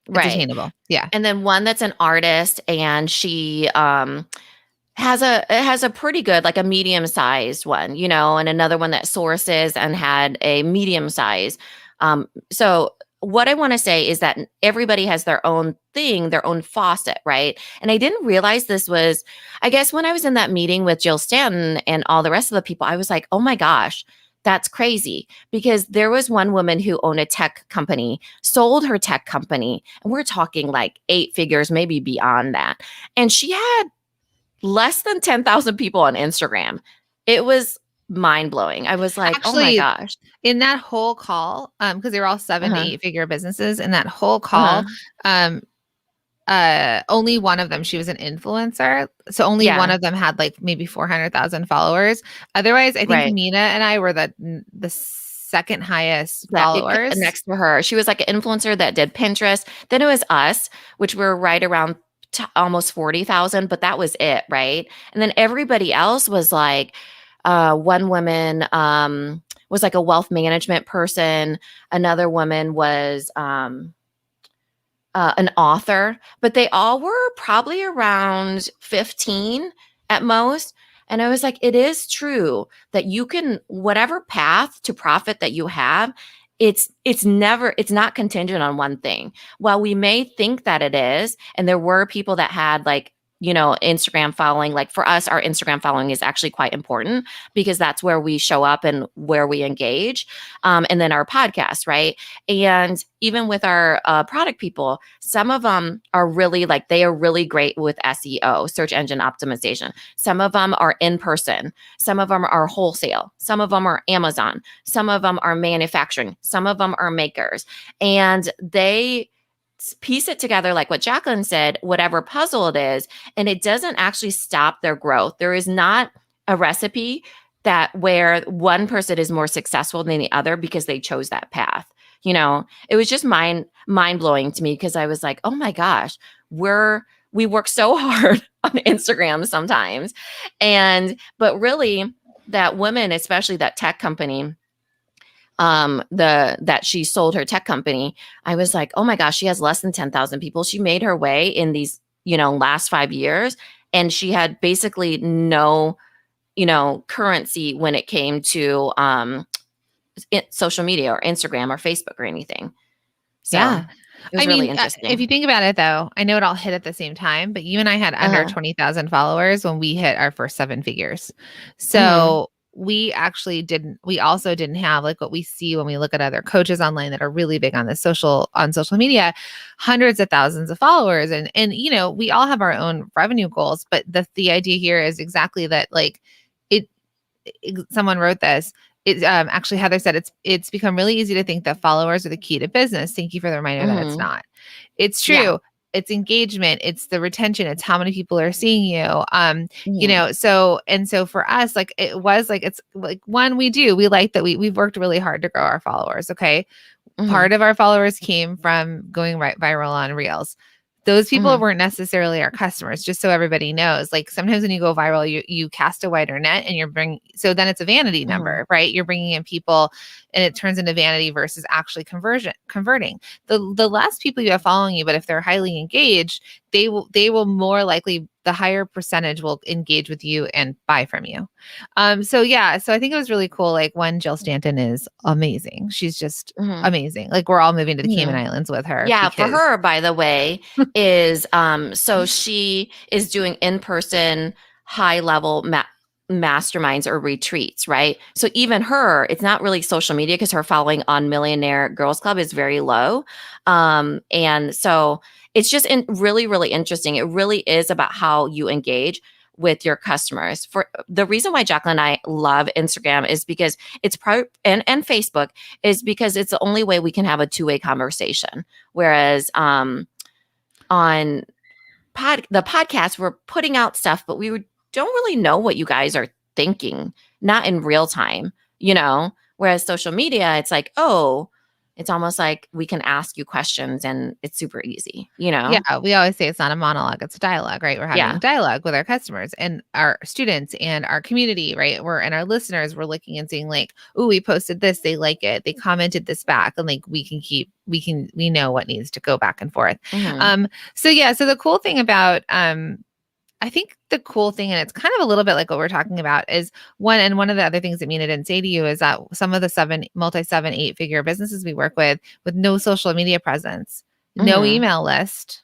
It's Right. attainable. Yeah. And then one that's an artist and she has a pretty good, like a medium sized one, and another one that sources and had a medium size. So what I want to say is that everybody has their own thing, their own faucet, right? And I didn't realize this was, I guess when I was in that meeting with Jill Stanton and all the rest of the people, I was like, oh my gosh, that's crazy. Because there was one woman who owned a tech company, sold her tech company, and we're talking like 8 figures, maybe beyond that. And she had less than 10,000 people on Instagram. It was mind blowing. I was like, oh my Actually, gosh. in that whole call, because they were all 7 to Uh-huh. 8 figure businesses, in that whole Uh-huh. call, um, only one of them, she was an influencer. So only one Yeah. of them had like maybe 400,000 followers. Otherwise, I think Right. Mina and I were the second highest followers. Next to her. She was like an influencer that did Pinterest. Then it was us, which were right around almost 40,000, but that was it, right? And then everybody else was like, one woman was like a wealth management person. Another woman was an author, but they all were probably around 15 at most. And I was like, it is true that you can, whatever path to profit that you have, it's not contingent on one thing. While we may think that it is, and there were people that had like, Instagram following, like for us, our Instagram following is actually quite important because that's where we show up and where we engage. And then our podcast, right? And even with our product people, some of them are really like, they are really great with SEO, search engine optimization. Some of them are in person. Some of them are wholesale. Some of them are Amazon. Some of them are manufacturing. Some of them are makers. And they piece it together like what Jacqueline said, whatever puzzle it is, and it doesn't actually stop their growth. There is not a recipe that where one person is more successful than the other because they chose that path. It was just mind blowing to me because I was like, oh my gosh, we work so hard on Instagram sometimes. But really that woman, especially that tech company, that she sold her tech company, I was like, oh my gosh, she has less than 10,000 people. She made her way in these, last 5 years. And she had basically no, currency when it came to social media or Instagram or Facebook or anything. So Yeah. it was I really mean, if you interesting. think about it though, I know it all hit at the same time, but you and I had under Uh-huh. 20,000 followers when we hit our first 7 figures. Hmm. So we also didn't have like what we see when we look at other coaches online that are really big on on social media, hundreds of thousands of followers. And, we all have our own revenue goals, but the idea here is exactly that, like it, someone wrote this. Actually, Heather said it's become really easy to think that followers are the key to business. Thank you for the reminder that it's Hmm. not. It's Yeah. true. It's engagement. It's the retention. It's how many people are seeing you. Hmm. So for us, like it was like it's like one we like that we've worked really hard to grow our followers. Okay, Hmm. part of our followers came from going viral on Reels. Those people Hmm. weren't necessarily our customers, just so everybody knows. Like sometimes when you go viral, you cast a wider net and so then it's a vanity Hmm. number, right? You're bringing in people and it turns into vanity versus actually converting. The less people you have following you, but if they're highly engaged, they will more likely, the higher percentage will engage with you and buy from you. So yeah, so I think it was really cool. Like when Jill Stanton is amazing. She's just Hmm. amazing. Like we're all moving to the Cayman Yeah. Islands with her Yeah, for because her, by the way, is so she is doing in-person high level masterminds or retreats, right? So even her, it's not really social media because her following on Millionaire Girls Club is very low. And so it's just really, really interesting. It really is about how you engage with your customers. For the reason why Jacqueline and I love Instagram is because it's and Facebook is because it's the only way we can have a two-way conversation. Whereas on the podcast, we're putting out stuff, but don't really know what you guys are thinking, not in real time, whereas social media, it's like, oh, it's almost like we can ask you questions and it's super easy. Yeah, we always say it's not a monologue, it's a dialogue, right? We're having Yeah. dialogue with our customers and our students and our community, right? And our listeners, we're looking and seeing like, oh, we posted this, they like it, they commented this back, and like we know what needs to go back and forth. Mm-hmm. So the cool thing about I think the cool thing, and it's kind of a little bit like what we're talking about, is one of the other things that Mina didn't say to you is that some of the 8 figure businesses we work with no social media presence, no Mm-hmm. email list,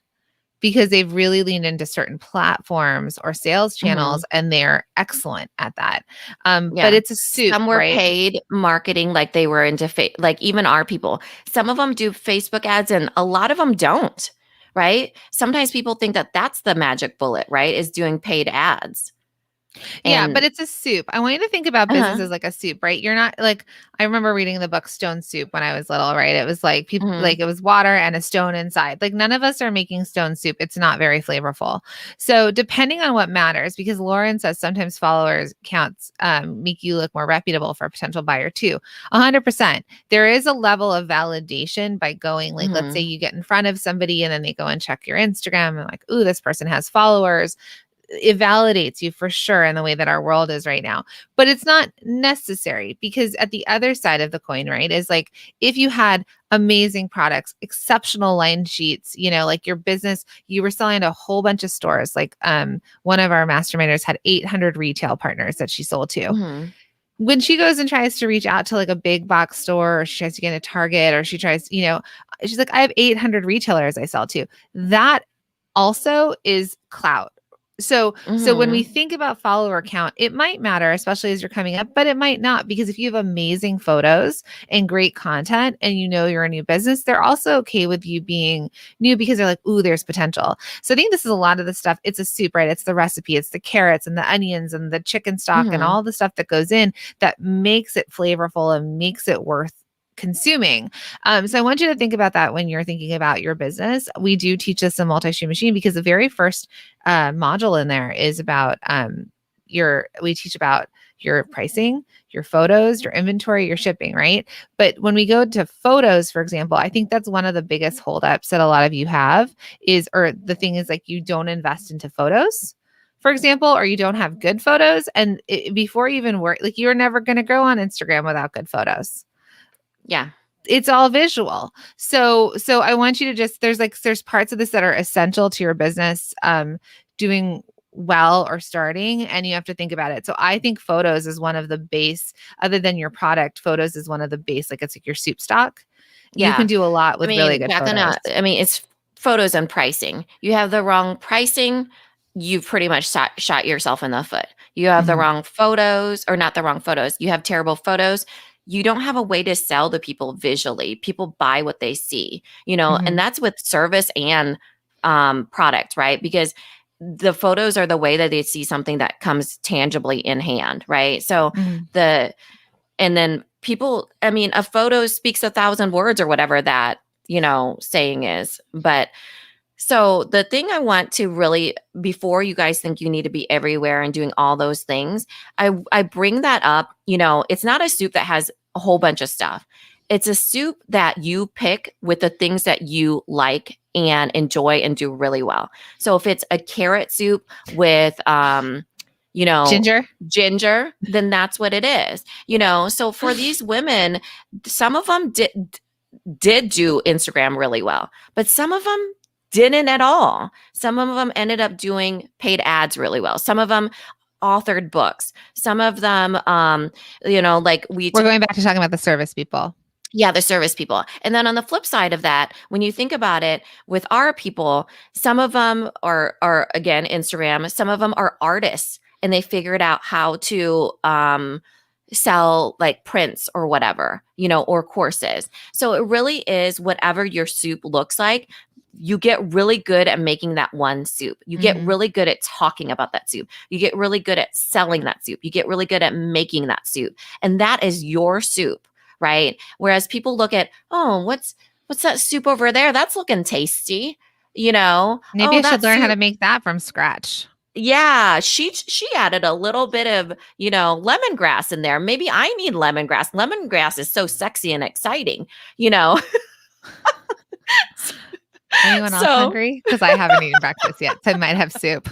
because they've really leaned into certain platforms or sales Mm-hmm. channels, and they're excellent at that. But Yeah. it's a soup, Some were right? paid marketing, like they were into like even our people. Some of them do Facebook ads and a lot of them don't, right? Sometimes people think that that's the magic bullet, right? Is doing paid ads. Yeah, but And it's a soup. I want you to think about business uh-huh. as like a soup, right? You're not like, I remember reading the book Stone Soup when I was little, right? It was like people Mhm. like it was water and a stone inside. Like none of us are making stone soup. It's not very flavorful. So depending on what matters, because Lauren says sometimes followers counts make you look more reputable for a potential buyer too. 100%. There is a level of validation by going like, let's say Mhm. you get in front of somebody and then they go and check your Instagram and like, ooh, this person has followers. It validates you for sure in the way that our world is right now. But it's not necessary, because at the other side of the coin, right, is like if you had amazing products, exceptional line sheets, like your business, you were selling to a whole bunch of stores. Like one of our masterminders had 800 retail partners that she sold to. Mhm. When she goes and tries to reach out to like a big box store, or she tries to get a Target, or she tries, she's like, I have 800 retailers I sell to. That also is clout. So when we Mhm. think about follower count, it might matter, especially as you're coming up, but it might not, because if you have amazing photos and great content and you're a new business, they're also okay with you being new, because they're like, ooh, there's potential. So I think this is a lot of the stuff. It's a soup, right? It's the recipe, it's the carrots and the onions and the chicken stock and Mhm. all the stuff that goes in that makes it flavorful and makes it worth consuming. So I want you to think about that when you're thinking about your business. We do teach this in Multi-Stream Machine, because the very first module in there is about we teach about your pricing, your photos, your inventory, your shipping, right? But when we go to photos, for example, I think that's one of the biggest holdups that a lot of you have or the thing is like you don't invest into photos, for example, or you don't have good photos. And before you even work, like you're never going to grow on Instagram without good photos. Yeah. It's all visual. So I want you to there's parts of this that are essential to your business doing well or starting, and you have to think about it. So I think photos is one of the base, other than your product, photos is one of the base, like it's like your soup stock. You can Yeah. do a lot I with really mean, good photos. it's photos and pricing. You have the wrong pricing, you've pretty much shot yourself in the foot. You have the Mhm. wrong photos, or not the wrong photos. You have terrible photos. You don't have a way to sell to people visually. People buy what they see, and Mhm. that's with service and product, right? Because the photos are the way that they see something that comes tangibly in hand, right? So Mhm. the and then people, I mean, a photo speaks 1,000 words, or whatever that saying is. But so the thing I want to really, before you guys think you need to be everywhere and doing all those things, I bring that up. It's not a soup that has a whole bunch of stuff. It's a soup that you pick with the things that you like and enjoy and do really well. So if it's a carrot soup with you know Ginger. ginger, then that's what it is. So for these women, some of them did do Instagram really well, but some of them didn't at all. Some of them ended up doing paid ads really well. Some of them authored books. Some of them, like We're going back to talking about the service people. yeah, the service people. And then on the flip side of that, when you think about it with our people, some of them are again Instagram, some of them are artists and they figured out how to sell like prints or whatever, or courses. So it really is whatever your soup looks like. You get really good at making that one soup. You get Mhm. really good at talking about that soup. You get really good at selling that soup. You get really good at making that soup. And that is your soup, right? Whereas people look at, oh, what's that soup over there? That's looking tasty. Maybe oh, I should that learn how to soup. make that from scratch. Yeah, she added a little bit of, lemongrass in there. Maybe I need lemongrass. Lemongrass is so sexy and exciting, you know. Anyone else So, hungry? Because I haven't eaten breakfast yet, so I might have soup.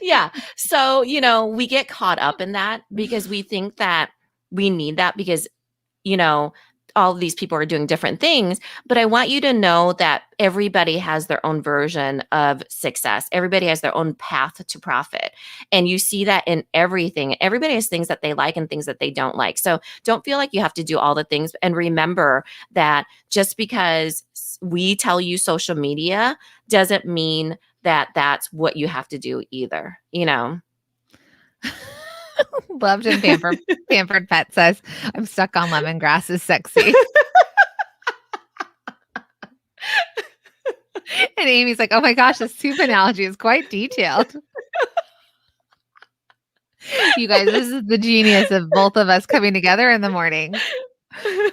yeah. So, we get caught up in that because we think that we need that because, you know, all of these people are doing different things. But I want you to know that everybody has their own version of success. Everybody has their own path to profit. And you see that in everything. Everybody has things that they like and things that they don't like. So don't feel like you have to do all the things. And remember that just because we tell you social media doesn't mean that that's what you have to do either, Loved and pampered pet says, I'm stuck on lemongrass is sexy. And Amy's like, oh my gosh, the soup analogy is quite detailed. You guys, this is the genius of both of us coming together in the morning.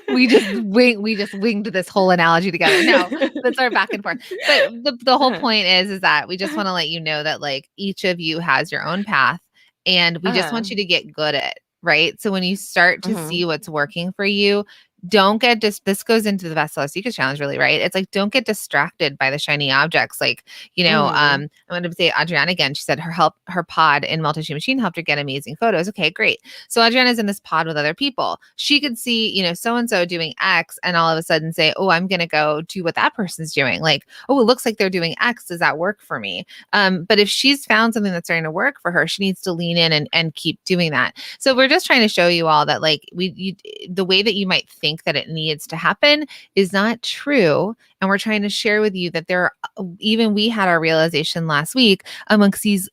We just winged this whole analogy together. No, that's our back and forth. But the whole point is that we just want to let you know that like each of you has your own path, and we just want you to get good at it, right? So when you start to see what's working for you, don't get this goes into the Best Seller Secrets Challenge, really, right? It's like, don't get distracted by the shiny objects. Like, I'm going to say Adriana again. She said her pod in Multi Machine helped her get amazing photos. Okay, great. So Adriana's in this pod with other people. She could see, so-and-so doing X and all of a sudden say, oh, I'm going to go do what that person's doing. Like, oh, it looks like they're doing X. Does that work for me? But if she's found something that's starting to work for her, she needs to lean in and keep doing that. So we're just trying to show you all that like the way that you might think that it needs to happen is not true. And we're trying to share with you that even we had our realization last week amongst these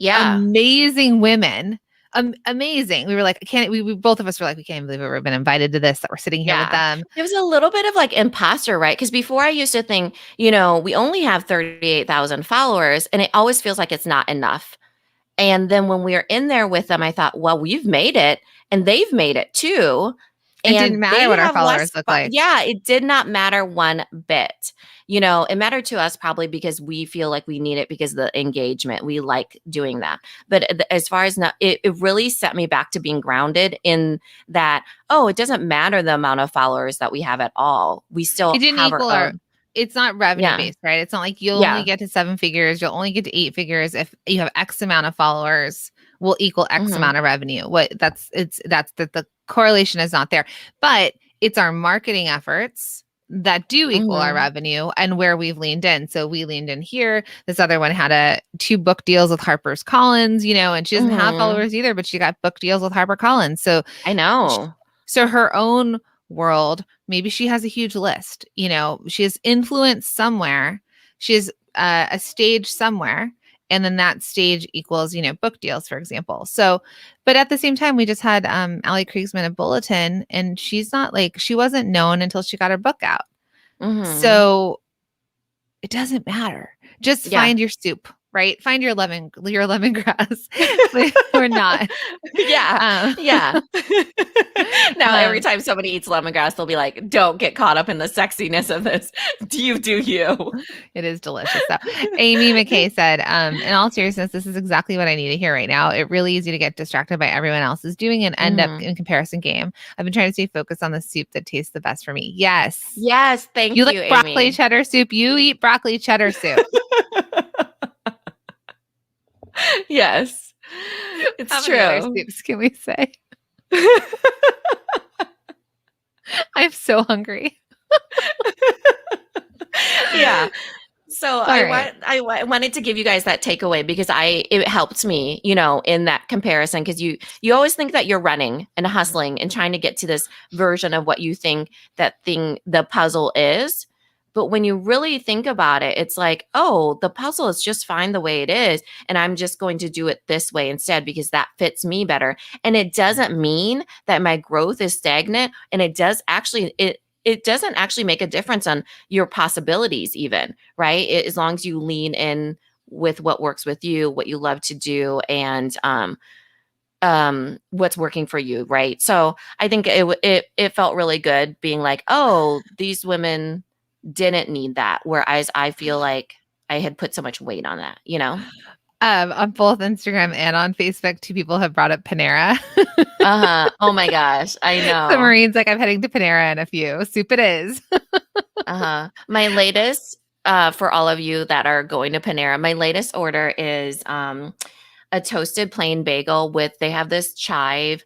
amazing women. Amazing. We were like, we both of us were like, we can't believe we've been invited to this, that we're sitting here with them. It was a little bit of like imposter, right? Because before I used to think, we only have 38,000 followers and it always feels like it's not enough. And then when we were in there with them, I thought, well, we've made it and they've made it too. It didn't matter what our followers look like. Yeah, it did not matter one bit. It mattered to us probably because we feel like we need it because of the engagement. We like doing that. But as far as it really set me back to being grounded in that, it doesn't matter the amount of followers that we have at all. We still have our own. It's not revenue based, right? It's not like you'll only get to 7 figures. You'll only get to 8 figures if you have X amount of followers will equal X amount of revenue. The correlation is not there, but it's our marketing efforts that do equal our revenue and where we've leaned in. So we leaned in here. This other one had 2 book deals with HarperCollins, and she doesn't have followers either, but she got book deals with HarperCollins. So I know. So her own world, maybe she has a huge list, she has influence somewhere. She has a stage somewhere. And then that stage equals, book deals, for example. So, but at the same time, we just had Ali Kriegsman of Bulletin, and she's not like, she wasn't known until she got her book out. So it doesn't matter. Just find your soup, right? Find your lemongrass. Or not. Yeah. Now, every time somebody eats lemongrass, they'll be like, don't get caught up in the sexiness of this. Do you? It is delicious. So Amy McKay said, in all seriousness, this is exactly what I need to hear right now. It really easy to get distracted by everyone else is doing and end up in comparison game. I've been trying to stay focused on the soup that tastes the best for me. Yes. Thank you, like Amy. Broccoli cheddar soup. You eat broccoli cheddar soup. Yes. It's How true. many other soups can we say? I'm so hungry. Yeah. So I wanted to give you guys that takeaway because it helped me, in that comparison, because you always think that you're running and hustling and trying to get to this version of what you think the puzzle is. But when you really think about it, it's like, oh, the puzzle is just fine the way it is. And I'm just going to do it this way instead because that fits me better. And it doesn't mean that my growth is stagnant. And it doesn't actually make a difference on your possibilities even, right? As long as you lean in with what works with you, what you love to do, and what's working for you, right? So I think it felt really good being like, oh, these women didn't need that. Whereas I feel like I had put so much weight on that, you know? On both Instagram and on Facebook, two people have brought up Panera. Uh-huh. Oh my gosh. I So know. Marine's like, I'm heading to Panera in a few. Soup it is. Uh-huh. My latest, for all of you that are going to Panera, my latest order is a toasted plain bagel with, they have this chive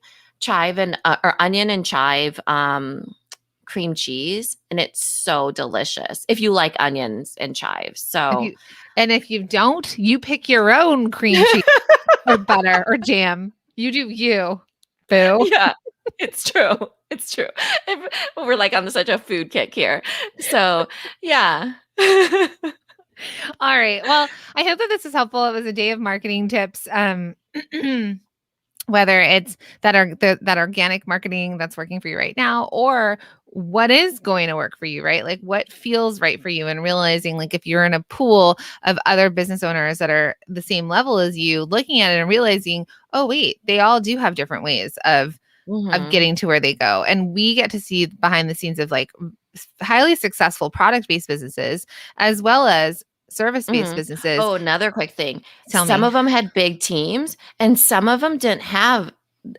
and or onion and chive cream cheese, and it's so delicious if you like onions and chives. So If you don't, you pick your own cream cheese or butter or jam. You do you, boo. yeah, it's true. It's true. We're like on such a food kick here. So yeah. All right. Well, I hope that this is helpful. It was a day of marketing tips. Whether it's that organic marketing that's working for you right now, or what is going to work for you, right? Like what feels right for you, and realizing like if you're in a pool of other business owners that are the same level as you, looking at it and realizing, oh wait, they all do have different ways of getting to where they go. And we get to see behind the scenes of like highly successful product-based businesses as well as service-based businesses. Oh, another quick thing. Tell Some me. of them had big teams and some of them didn't have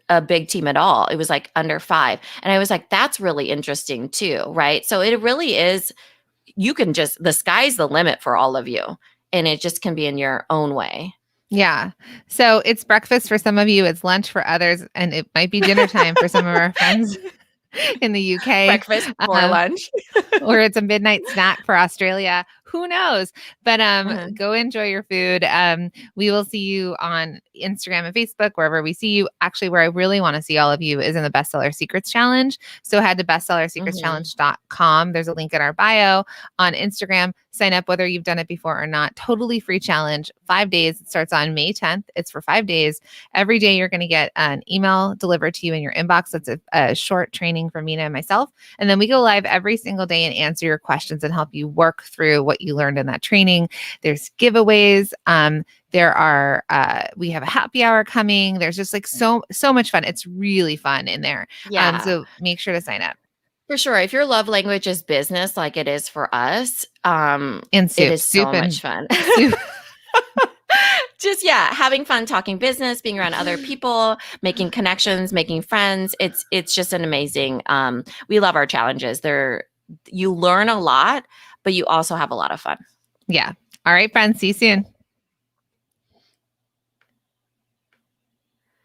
a big team at all. It was like under 5. And I was like, that's really interesting too, right? So it really is, you can just, the sky's the limit for all of you. And it just can be in your own way. Yeah. So it's breakfast for some of you, it's lunch for others, and it might be dinner time for some of our friends in the UK. Breakfast for lunch. Or it's a midnight snack for Australia. Who knows? But go enjoy your food. We will see you on Instagram and Facebook, wherever we see you. Actually, where I really want to see all of you is in the Bestseller Secrets Challenge. So head to bestsellersecretschallenge.com. There's a link in our bio. On Instagram, sign up whether you've done it before or not. Totally free challenge. 5 days. It starts on May 10th. It's for 5 days. Every day you're going to get an email delivered to you in your inbox. That's a short training from Mina and myself. And then we go live every single day and answer your questions and help you work through what you learned in that training. There's giveaways. There are, we have a happy hour coming. There's just like so much fun. It's really fun in there. Yeah. So make sure to sign up. For sure. If your love language is business, like it is for us, and it is so much fun. Just, having fun talking business, being around other people, making connections, making friends. It's just an amazing, we love our challenges. You learn a lot, but you also have a lot of fun. Yeah. All right, friends. See you soon.